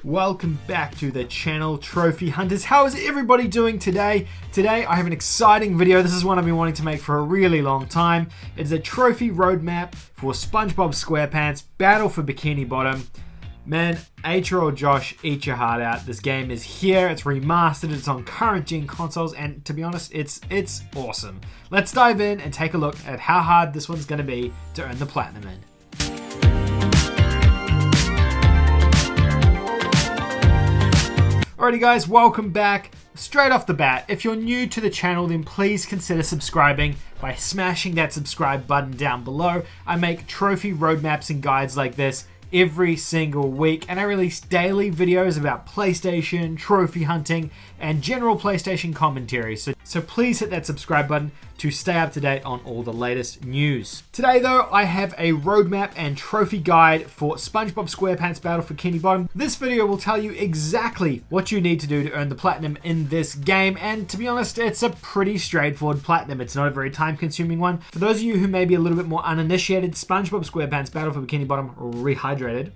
Welcome back to the channel, Trophy Hunters. How is everybody doing today? Today I have an exciting video. This is one I've been wanting to make for a really long time. It's a trophy roadmap for SpongeBob SquarePants Battle for Bikini Bottom. Man, 8-year-old Josh, eat your heart out. This game is here, it's remastered, it's on current gen consoles, and to be honest, it's awesome. Let's dive in and take a look at how hard this one's going to be to earn the platinum in. Alrighty guys, welcome back. Straight off the bat, if you're new to the channel, then please consider subscribing by smashing that subscribe button down below. I make trophy roadmaps and guides like this every single week, and I release daily videos about PlayStation, trophy hunting, and general PlayStation commentary. So please hit that subscribe button to stay up to date on all the latest news. Today though, I have a roadmap and trophy guide for SpongeBob SquarePants Battle for Bikini Bottom. This video will tell you exactly what you need to do to earn the platinum in this game, and to be honest, it's a pretty straightforward platinum. It's not a very time-consuming one. For those of you who may be a little bit more uninitiated, SpongeBob SquarePants Battle for Bikini Bottom Rehydrated,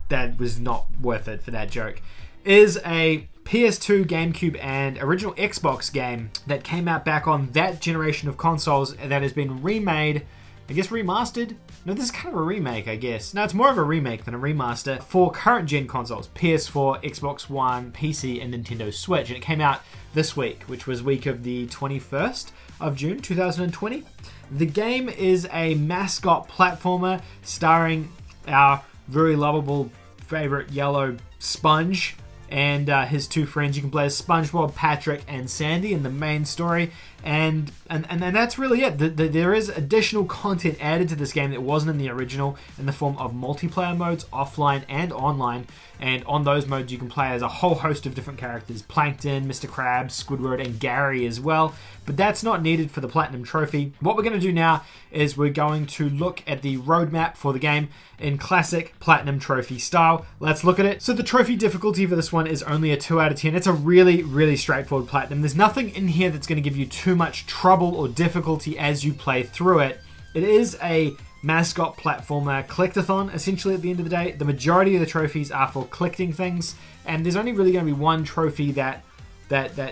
that was not worth it for that joke, is a PS2, GameCube, and original Xbox game that came out back on that generation of consoles that has been remade, I guess remastered? No, this is kind of a remake, I guess. No, it's more of a remake than a remaster for current gen consoles, PS4, Xbox One, PC, and Nintendo Switch. And it came out this week, which was week of the 21st of June, 2020. The game is a mascot platformer starring our very lovable favorite yellow Sponge and his two friends. You can play as SpongeBob, Patrick, and Sandy in the main story, and that's really it. There is additional content added to this game that wasn't in the original in the form of multiplayer modes, offline and online, and on those modes you can play as a whole host of different characters: Plankton, Mr. Krabs, Squidward, and Gary as well. But that's not needed for the Platinum Trophy. What we're going to do now is we're going to look at the roadmap for the game in classic Platinum Trophy style. Let's look at it. So the trophy difficulty for this one is only a 2 out of 10. It's a really straightforward Platinum. There's nothing in here that's going to give you too much trouble or difficulty as you play through it. It is a mascot platformer collectathon, essentially. At the end of the day, the majority of the trophies are for collecting things, and there's only really going to be one trophy that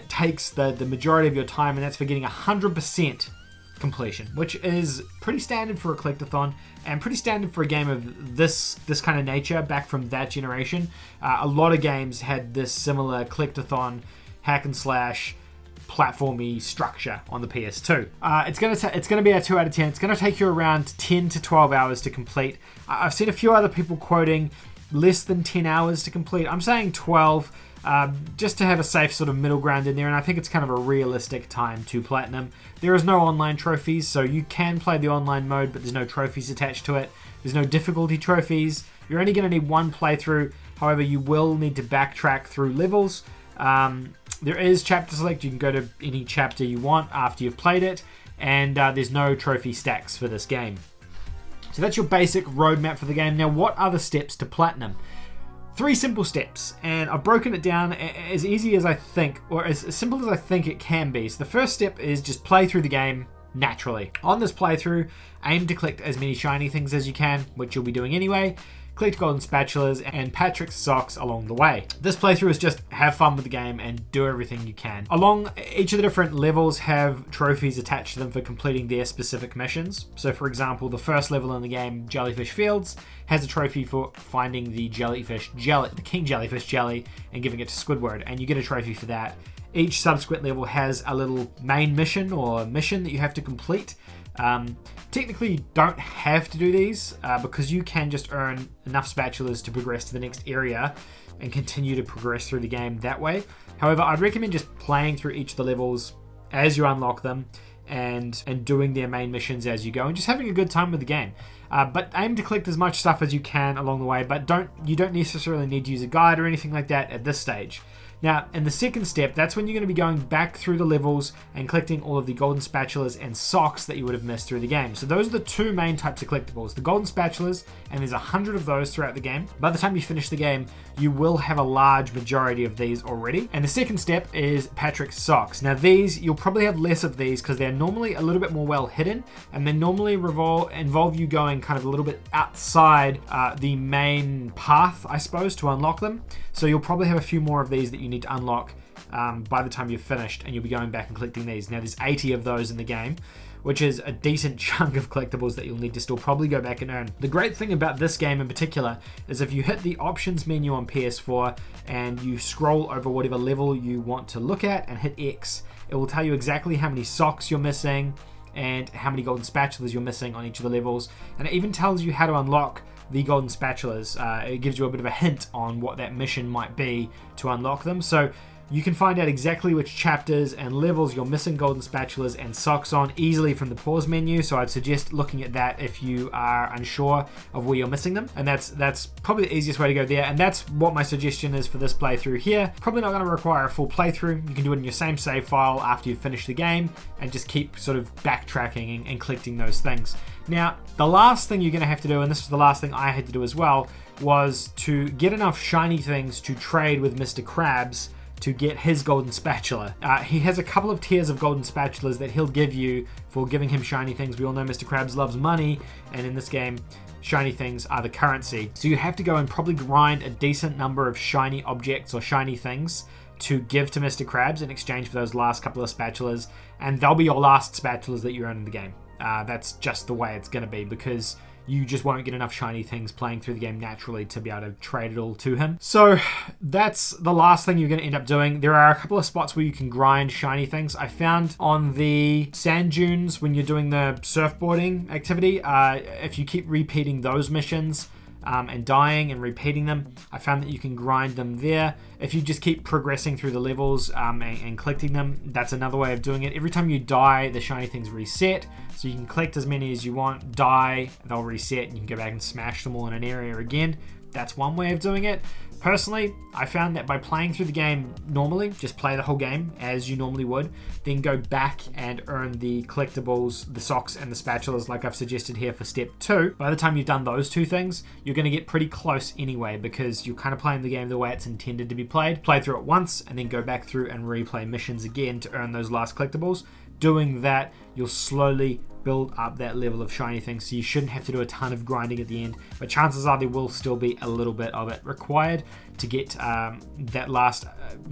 takes the majority of your time, and that's for getting 100% completion, which is pretty standard for a collectathon and pretty standard for a game of this kind of nature back from that generation. A lot of games had this similar collectathon hack and slash platformy structure on the PS2. It's gonna be a 2 out of 10. It's gonna take you around 10 to 12 hours to complete. I've seen a few other people quoting less than 10 hours to complete. I'm saying 12, just to have a safe sort of middle ground in there, and I think it's kind of a realistic time to platinum. There is no online trophies, so you can play the online mode, but there's no trophies attached to it. There's no difficulty trophies. You're only going to need one playthrough. However, you will need to backtrack through levels. There is chapter select. You can go to any chapter you want after you've played it, and there's no trophy stacks for this game. So that's your basic roadmap for the game. Now, what are the steps to platinum? 3 simple steps, and I've broken it down as easy as I think, or as simple as I think it can be. So the first step is just play through the game naturally. On this playthrough, aim to collect as many shiny things as you can, which you'll be doing anyway. Collect golden spatulas and Patrick's socks along the way. This playthrough is just have fun with the game and do everything you can. Along each of the different levels have trophies attached to them for completing their specific missions. So for example, the first level in the game, Jellyfish Fields, has a trophy for finding the jellyfish jelly, the king jellyfish jelly, and giving it to Squidward, and you get a trophy for that. Each subsequent level has a little main mission or mission that you have to complete. Technically you don't have to do these because you can just earn enough spatulas to progress to the next area and continue to progress through the game that way. However, I'd recommend just playing through each of the levels as you unlock them and doing their main missions as you go and just having a good time with the game. But aim to collect as much stuff as you can along the way, but you don't necessarily need to use a guide or anything like that at this stage. Now, in the second step, that's when you're going to be going back through the levels and collecting all of the golden spatulas and socks that you would have missed through the game. So those are the two main types of collectibles, the golden spatulas, and there's 100 of those throughout the game. By the time you finish the game, you will have a large majority of these already. And the second step is Patrick's socks. Now these, you'll probably have less of these because they're normally a little bit more well hidden, and they normally involve you going kind of a little bit outside the main path, I suppose, to unlock them. So you'll probably have a few more of these that you need to unlock by the time you've finished, and you'll be going back and collecting these. Now there's 80 of those in the game, which is a decent chunk of collectibles that you'll need to still probably go back and earn. The great thing about this game in particular is if you hit the options menu on PS4 and you scroll over whatever level you want to look at and hit X, it will tell you exactly how many socks you're missing and how many golden spatulas you're missing on each of the levels. And it even tells you how to unlock the golden spatulas. It gives you a bit of a hint on what that mission might be to unlock them. So you can find out exactly which chapters and levels you're missing golden spatulas and socks on easily from the pause menu. So I'd suggest looking at that if you are unsure of where you're missing them. And that's probably the easiest way to go there. And that's what my suggestion is for this playthrough here. Probably not going to require a full playthrough. You can do it in your same save file after you've finished the game and just keep sort of backtracking and collecting those things. Now, the last thing you're going to have to do, and this was the last thing I had to do as well, was to get enough shiny things to trade with Mr. Krabs to get his golden spatula. He has a couple of tiers of golden spatulas that he'll give you for giving him shiny things. We all know Mr. Krabs loves money, and in this game, shiny things are the currency. So you have to go and probably grind a decent number of shiny objects or shiny things to give to Mr. Krabs in exchange for those last couple of spatulas, and they'll be your last spatulas that you earn in the game. That's just the way it's going to be, because you just won't get enough shiny things playing through the game naturally to be able to trade it all to him. So that's the last thing you're going to end up doing. There are a couple of spots where you can grind shiny things. I found on the sand dunes when you're doing the surfboarding activity, if you keep repeating those missions and dying and repeating them, I found that you can grind them there. If you just keep progressing through the levels and collecting them, that's another way of doing it. Every time you die, the shiny things reset, so you can collect as many as you want, die, they'll reset, and you can go back and smash them all in an area again. That's one way of doing it. Personally, I found that by playing through the game normally, just play the whole game as you normally would, then go back and earn the collectibles, the socks and the spatulas like I've suggested here for step 2. By the time you've done those two things, you're going to get pretty close anyway, because you're kind of playing the game the way it's intended to be played. Play through it once and then go back through and replay missions again to earn those last collectibles. Doing that, you'll slowly build up that level of shiny things, so you shouldn't have to do a ton of grinding at the end, but chances are there will still be a little bit of it required to get that last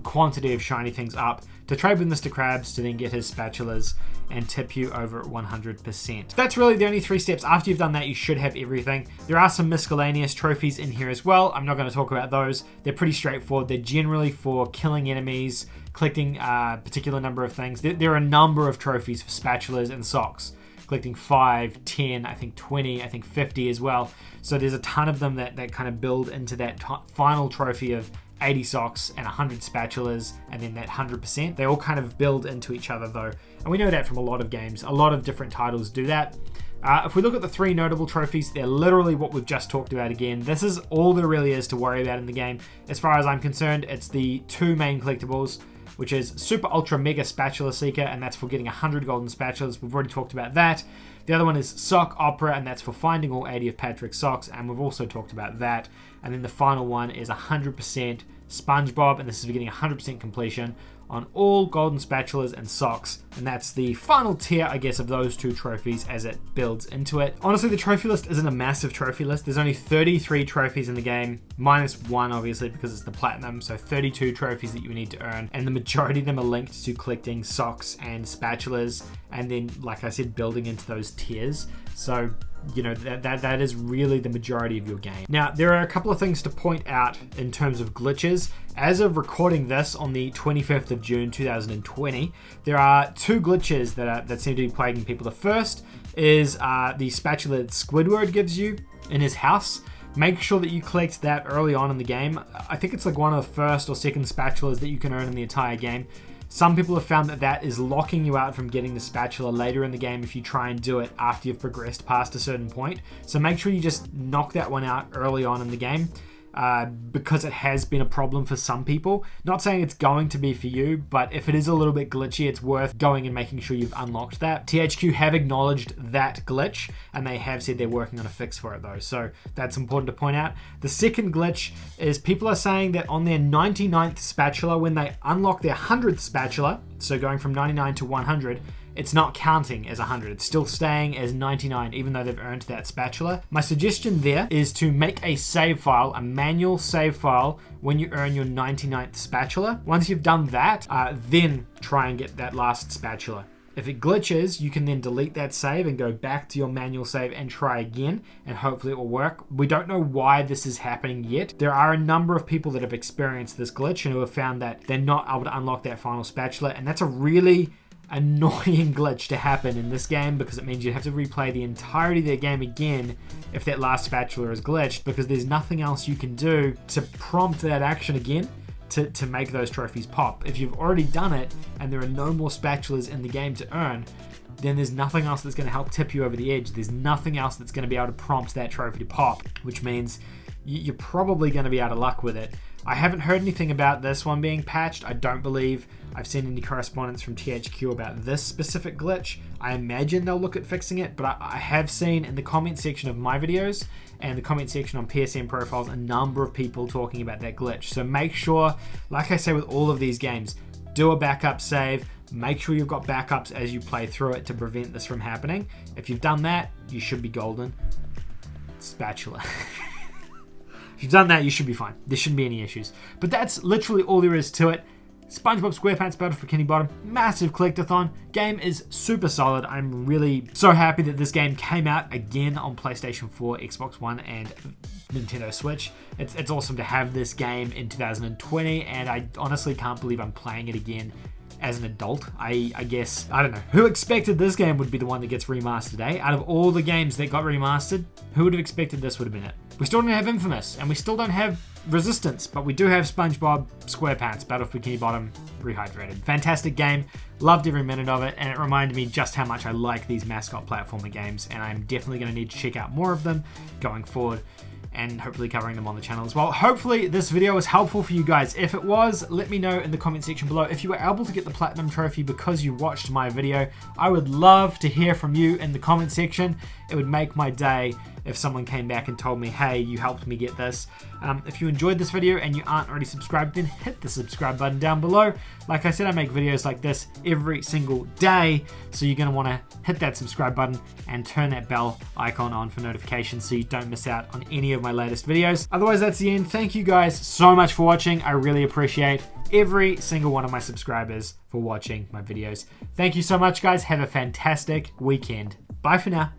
quantity of shiny things up to trade with Mr. Krabs to then get his spatulas and tip you over at 100%. That's really the only 3 steps. After you've done that, you should have everything. There are some miscellaneous trophies in here as well. I'm not going to talk about those. They're pretty straightforward. They're generally for killing enemies, collecting a particular number of things. There are a number of trophies for spatulas and socks. Collecting 5, 10, I think 20, I think 50 as well. So there's a ton of them that kind of build into that final trophy of 80 socks and 100 spatulas, and then that 100%. They all kind of build into each other though. And we know that from a lot of games. A lot of different titles do that. If we look at the 3 notable trophies, they're literally what we've just talked about again. This is all there really is to worry about in the game. As far as I'm concerned, it's the 2 main collectibles, which is Super Ultra Mega Spatula Seeker, and that's for getting 100 golden spatulas. We've already talked about that. The other one is Sock Opera, and that's for finding all 80 of Patrick's socks, and we've also talked about that. And then the final one is 100% SpongeBob, and this is for getting 100% completion on all golden spatulas and socks, and that's the final tier, I guess, of those 2 trophies as it builds into it. Honestly, the trophy list isn't a massive trophy list. There's only 33 trophies in the game, minus 1 obviously because it's the platinum, so 32 trophies that you need to earn, and the majority of them are linked to collecting socks and spatulas, and then, like I said, building into those tiers. So you know, that is really the majority of your game. Now, there are a couple of things to point out in terms of glitches. As of recording this on the 25th of June 2020, there are 2 glitches that seem to be plaguing people. The first is the spatula that Squidward gives you in his house. Make sure that you collect that early on in the game. I think it's like one of the first or second spatulas that you can earn in the entire game. Some people have found that is locking you out from getting the spatula later in the game if you try and do it after you've progressed past a certain point. So make sure you just knock that one out early on in the game. because it has been a problem for some people. Not saying it's going to be for you, but if it is a little bit glitchy, it's worth going and making sure you've unlocked that. THQ have acknowledged that glitch, and they have said they're working on a fix for it though, so that's important to point out. The second glitch is people are saying that on their 99th spatula, when they unlock their 100th spatula, so going from 99 to 100, it's not counting as 100. It's still staying as 99, even though they've earned that spatula. My suggestion there is to make a save file, a manual save file, when you earn your 99th spatula. Once you've done that, then try and get that last spatula. If it glitches, you can then delete that save and go back to your manual save and try again, and hopefully it will work. We don't know why this is happening yet. There are a number of people that have experienced this glitch and who have found that they're not able to unlock that final spatula, and that's a really annoying glitch to happen in this game, because it means you have to replay the entirety of the game again if that last spatula is glitched, because there's nothing else you can do to prompt that action again to make those trophies pop. If you've already done it and there are no more spatulas in the game to earn, then there's nothing else that's going to help tip you over the edge. There's nothing else that's going to be able to prompt that trophy to pop, which means you're probably going to be out of luck with it. I haven't heard anything about this one being patched. I don't believe I've seen any correspondence from THQ about this specific glitch. I imagine they'll look at fixing it, but I have seen in the comment section of my videos and the comment section on PSN profiles a number of people talking about that glitch. So make sure, like I say with all of these games, do a backup save. Make sure you've got backups as you play through it to prevent this from happening. If you've done that, you should be golden. Spatula. If you've done that, you should be fine. There shouldn't be any issues. But that's literally all there is to it. SpongeBob SquarePants Battle for Bikini Bottom, massive collectathon. Game is super solid. I'm really so happy that this game came out again on PlayStation 4, Xbox One, and Nintendo Switch. It's awesome to have this game in 2020, and I honestly can't believe I'm playing it again as an adult. I guess, I don't know. Who expected this game would be the one that gets remastered, eh? Out of all the games that got remastered, who would have expected this would have been it? We still don't have Infamous, and we still don't have Resistance, but we do have SpongeBob SquarePants Battle for Bikini Bottom Rehydrated. Fantastic game. Loved every minute of it, and it reminded me just how much I like these mascot platformer games, and I'm definitely going to need to check out more of them going forward, and hopefully covering them on the channel as well. Hopefully this video was helpful for you guys. If it was, let me know in the comment section below. If you were able to get the platinum trophy because you watched my video, I would love to hear from you in the comment section. It would make my day if someone came back and told me, hey, you helped me get this. If you enjoyed this video and you aren't already subscribed, then hit the subscribe button down below. Like I said, I make videos like this every single day, so you're going to want to hit that subscribe button and turn that bell icon on for notifications so you don't miss out on any of my latest videos. Otherwise, that's the end. Thank you guys so much for watching. I really appreciate every single one of my subscribers for watching my videos. Thank you so much, guys. Have a fantastic weekend. Bye for now.